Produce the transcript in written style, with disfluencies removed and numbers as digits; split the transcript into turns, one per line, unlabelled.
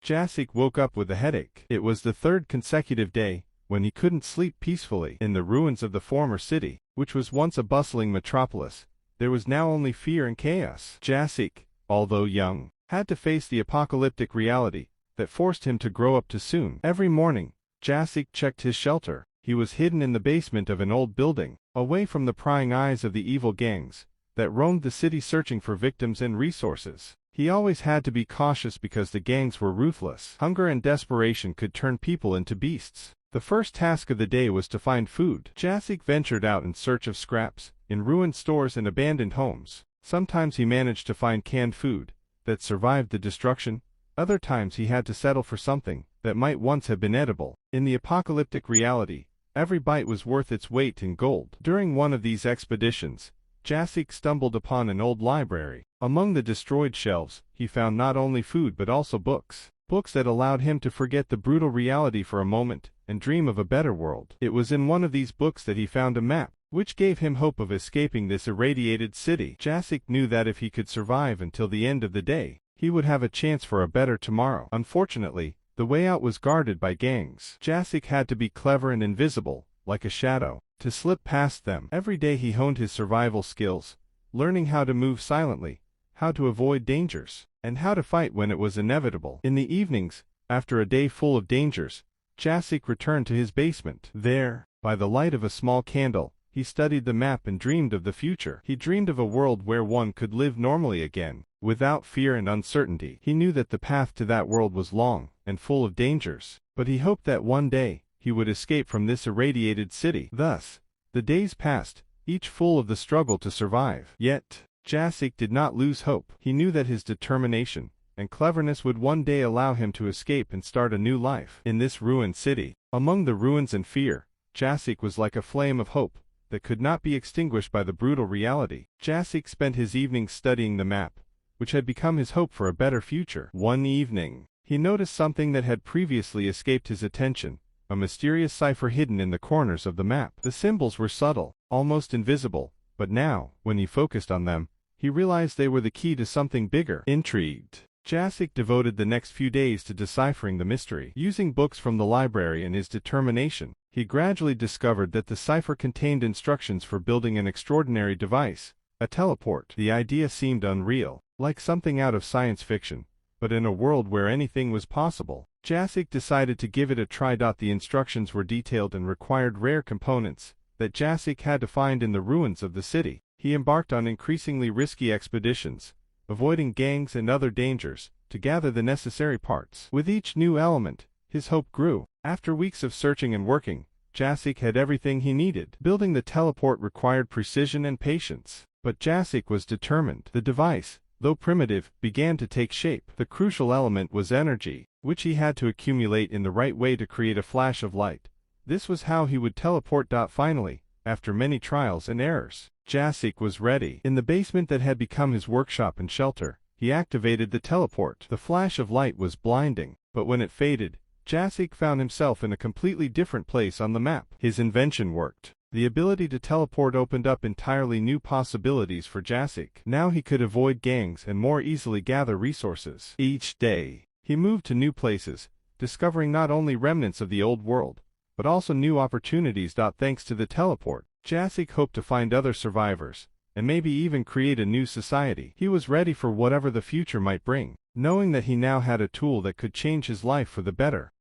Jasiek woke up with a headache. It was the third consecutive day when he couldn't sleep peacefully. In the ruins of the former city, which was once a bustling metropolis, there was now only fear and chaos. Jasiek, although young, had to face the apocalyptic reality that forced him to grow up too soon. Every morning, Jasiek checked his shelter. He was hidden in the basement of an old building, away from the prying eyes of the evil gangs that roamed the city searching for victims and resources. He always had to be cautious because the gangs were ruthless. Hunger and desperation could turn people into beasts. The first task of the day was to find food. Jasiek ventured out in search of scraps, in ruined stores and abandoned homes. Sometimes he managed to find canned food that survived the destruction. Other times he had to settle for something that might once have been edible. In the apocalyptic reality, every bite was worth its weight in gold. During one of these expeditions, Jasiek stumbled upon an old library. Among the destroyed shelves, he found not only food but also books. Books that allowed him to forget the brutal reality for a moment and dream of a better world. It was in one of these books that he found a map, which gave him hope of escaping this irradiated city. Jasiek knew that if he could survive until the end of the day, he would have a chance for a better tomorrow. Unfortunately, the way out was guarded by gangs. Jasiek had to be clever and invisible, like a shadow, to slip past them. Every day he honed his survival skills, learning how to move silently, how to avoid dangers, and how to fight when it was inevitable. In the evenings, after a day full of dangers, Jasiek returned to his basement. There, by the light of a small candle, he studied the map and dreamed of the future. He dreamed of a world where one could live normally again, without fear and uncertainty. He knew that the path to that world was long and full of dangers, but he hoped that one day he would escape from this irradiated city. Thus, the days passed, each full of the struggle to survive. Yet, Jasiek did not lose hope. He knew that his determination and cleverness would one day allow him to escape and start a new life. In this ruined city, among the ruins and fear, Jasiek was like a flame of hope that could not be extinguished by the brutal reality. Jasiek spent his evenings studying the map, which had become his hope for a better future. One evening, he noticed something that had previously escaped his attention, a mysterious cipher hidden in the corners of the map. The symbols were subtle, almost invisible, but now, when he focused on them, he realized they were the key to something bigger. Intrigued, Jasiek devoted the next few days to deciphering the mystery. Using books from the library and his determination, he gradually discovered that the cipher contained instructions for building an extraordinary device, a teleport. The idea seemed unreal, like something out of science fiction, but in a world where anything was possible, Jasiek decided to give it a try. The instructions were detailed and required rare components that Jasiek had to find in the ruins of the city. He embarked on increasingly risky expeditions, avoiding gangs and other dangers, to gather the necessary parts. With each new element, his hope grew. After weeks of searching and working, Jasiek had everything he needed. Building the teleport required precision and patience, but Jasiek was determined. The device, though primitive, began to take shape. The crucial element was energy, which he had to accumulate in the right way to create a flash of light. This was how he would teleport. Finally, after many trials and errors, Jasiek was ready. In the basement that had become his workshop and shelter, he activated the teleport. The flash of light was blinding, but when it faded, Jasiek found himself in a completely different place on the map. His invention worked. The ability to teleport opened up entirely new possibilities for Jasiek. Now he could avoid gangs and more easily gather resources. Each day, he moved to new places, discovering not only remnants of the old world, but also new opportunities. Thanks to the teleport, Jasiek hoped to find other survivors, and maybe even create a new society. He was ready for whatever the future might bring, knowing that he now had a tool that could change his life for the better.